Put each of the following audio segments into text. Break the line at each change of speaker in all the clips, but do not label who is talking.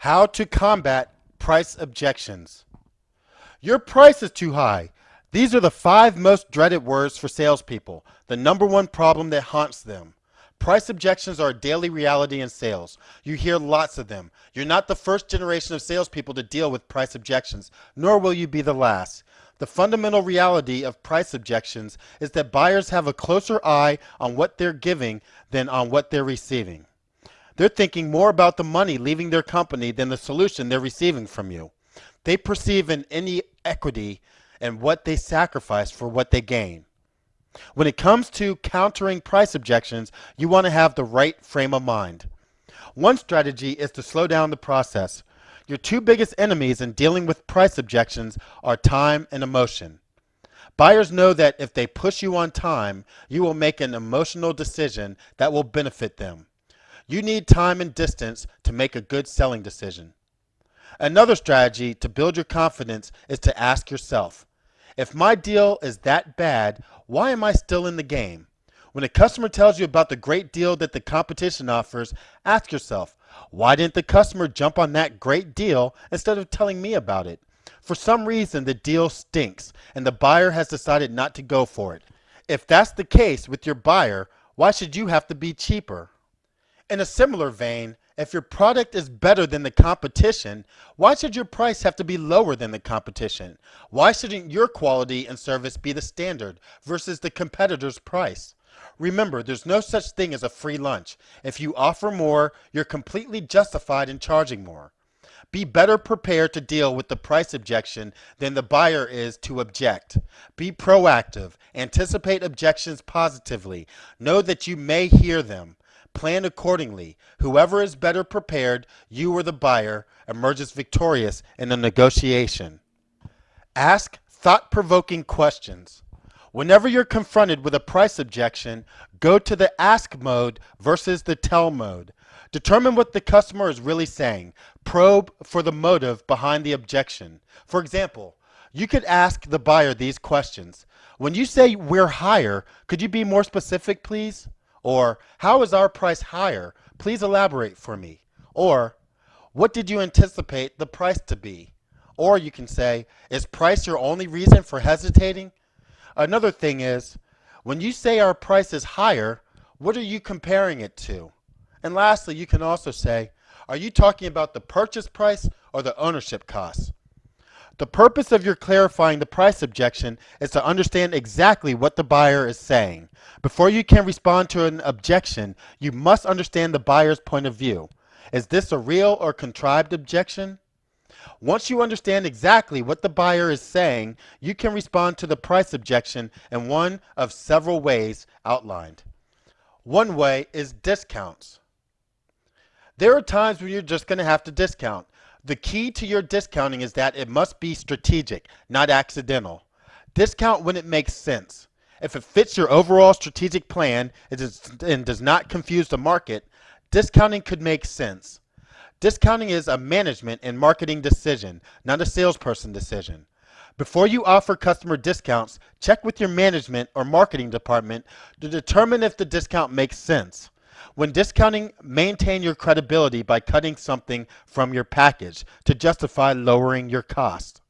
How to combat price objections. Your price is too high. These are the 5 most dreaded words for salespeople, the number one problem that haunts them. Price objections are a daily reality in sales. You hear lots of them. You're not the first generation of salespeople to deal with price objections, nor will you be the last. The fundamental reality of price objections is that buyers have a closer eye on what they're giving than on what they're receiving. They're thinking more about the money leaving their company than the solution they're receiving from you. They perceive an inequity in what they sacrifice for what they gain. When it comes to countering price objections, you want to have the right frame of mind. One strategy is to slow down the process. Your 2 biggest enemies in dealing with price objections are time and emotion. Buyers know that if they push you on time, you will make an emotional decision that will benefit them. You need time and distance to make a good selling decision. Another strategy to build your confidence is to ask yourself, if my deal is that bad, why am I still in the game? When a customer tells you about the great deal that the competition offers, ask yourself, why didn't the customer jump on that great deal instead of telling me about it? For some reason, the deal stinks and the buyer has decided not to go for it. If that's the case with your buyer, why should you have to be cheaper? In a similar vein, if your product is better than the competition, why should your price have to be lower than the competition? Why shouldn't your quality and service be the standard versus the competitor's price? Remember, there's no such thing as a free lunch. If you offer more, you're completely justified in charging more. Be better prepared to deal with the price objection than the buyer is to object. Be proactive. Anticipate objections positively. Know that you may hear them. Plan accordingly. Whoever is better prepared, you or the buyer, emerges victorious in the negotiation. Ask thought-provoking questions. Whenever you're confronted with a price objection, go to the ask mode versus the tell mode. Determine what the customer is really saying. Probe for the motive behind the objection. For example, you could ask the buyer these questions. When you say we're higher, could you be more specific, please? Or, how is our price higher? Please elaborate for me. Or, what did you anticipate the price to be? Or you can say, is price your only reason for hesitating? Another thing is, when you say our price is higher, what are you comparing it to? And lastly, you can also say, are you talking about the purchase price or the ownership cost? The purpose of your clarifying the price objection is to understand exactly what the buyer is saying. Before you can respond to an objection, you must understand the buyer's point of view. Is this a real or contrived objection? Once you understand exactly what the buyer is saying, you can respond to the price objection in one of several ways outlined. One way is discounts. There are times when you're just going to have to discount. The key to your discounting is that it must be strategic, not accidental. Discount when it makes sense. If it fits your overall strategic plan and does not confuse the market, discounting could make sense. Discounting is a management and marketing decision, not a salesperson decision. Before you offer customer discounts, check with your management or marketing department to determine if the discount makes sense. When discounting, maintain your credibility by cutting something from your package to justify lowering your cost.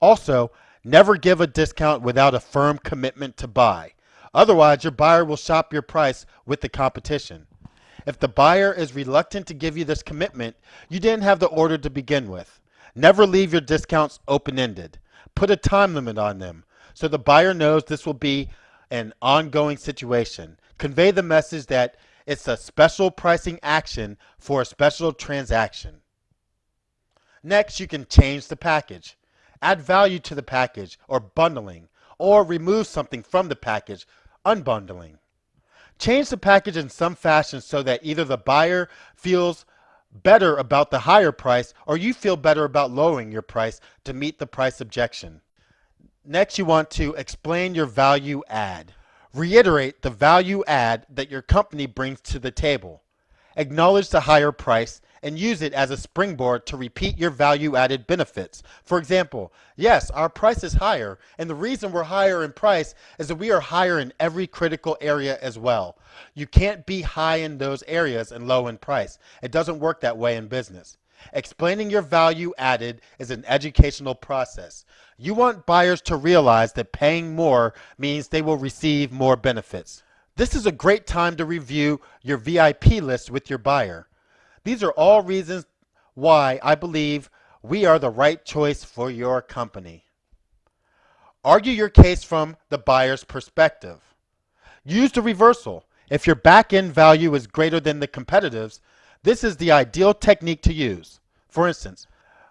Also, never give a discount without a firm commitment to buy. Otherwise, your buyer will shop your price with the competition. If the buyer is reluctant to give you this commitment, you didn't have the order to begin with. Never leave your discounts open-ended. Put a time limit on them so the buyer knows this will be an ongoing situation. Convey the message that it's a special pricing action for a special transaction. Next, you can change the package. Add value to the package, or bundling, or remove something from the package, unbundling. Change the package in some fashion so that either the buyer feels better about the higher price or you feel better about lowering your price to meet the price objection. Next, you want to explain your value add. Reiterate the value add that your company brings to the table. Acknowledge the higher price and use it as a springboard to repeat your value-added benefits. For example, yes, our price is higher, and the reason we're higher in price is that we are higher in every critical area as well. You can't be high in those areas and low in price. It doesn't work that way in business. Explaining your value added is an educational process. You want buyers to realize that paying more means they will receive more benefits. This is a great time to review your VIP list with your buyer. These are all reasons why I believe we are the right choice for your company. Argue your case from the buyer's perspective. Use the reversal. If your back-end value is greater than the competitives, this is the ideal technique to use. For instance,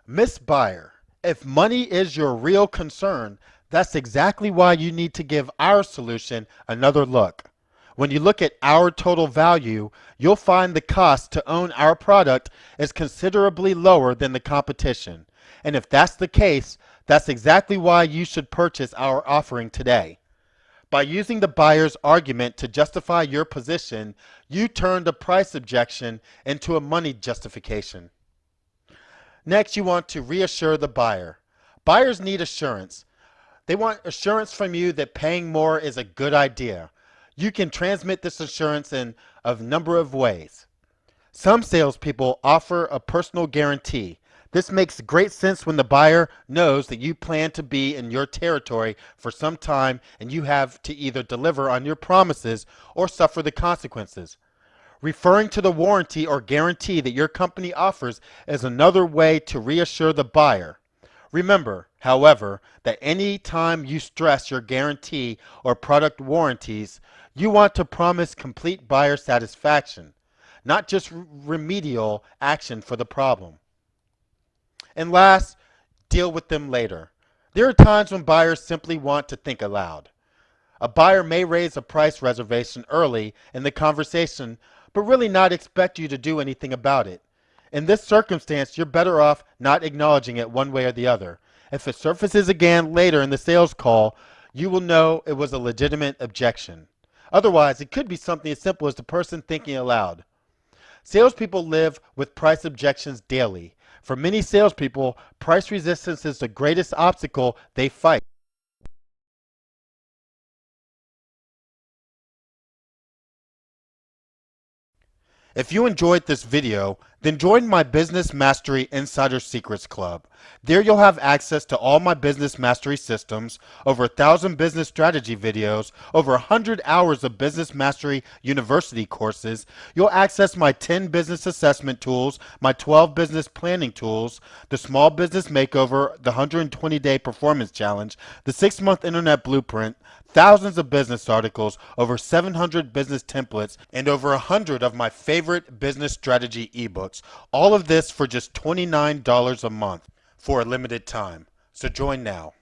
Miss Buyer, if money is your real concern, that's exactly why you need to give our solution another look. When you look at our total value, you'll find the cost to own our product is considerably lower than the competition. And if that's the case, that's exactly why you should purchase our offering today. By using the buyer's argument to justify your position, you turned a price objection into a money justification. Next, you want to reassure the buyer. Buyers need assurance. They want assurance from you that paying more is a good idea. You can transmit this assurance in a number of ways. Some salespeople offer a personal guarantee. This makes great sense when the buyer knows that you plan to be in your territory for some time and you have to either deliver on your promises or suffer the consequences. Referring to the warranty or guarantee that your company offers is another way to reassure the buyer. Remember, however, that any time you stress your guarantee or product warranties, you want to promise complete buyer satisfaction, not just remedial action for the problem. And last, deal with them later. There are times when buyers simply want to think aloud. A buyer may raise a price reservation early in the conversation, but really not expect you to do anything about it. In this circumstance, you're better off not acknowledging it one way or the other. If it surfaces again later in the sales call, you will know it was a legitimate objection. Otherwise, it could be something as simple as the person thinking aloud. Salespeople live with price objections daily. For many salespeople, price resistance is the greatest obstacle they fight. If you enjoyed this video, then join my Business Mastery Insider Secrets Club. There you'll have access to all my business mastery systems, over 1,000 business strategy videos, over 100 hours of Business Mastery University courses. You'll access my 10 business assessment tools, my 12 business planning tools, the Small Business Makeover, the 120-day performance challenge, the 6-month internet blueprint, thousands of business articles, over 700 business templates, and over 100 of my favorite business strategy ebooks. All of this for just $29 a month for a limited time. So join now.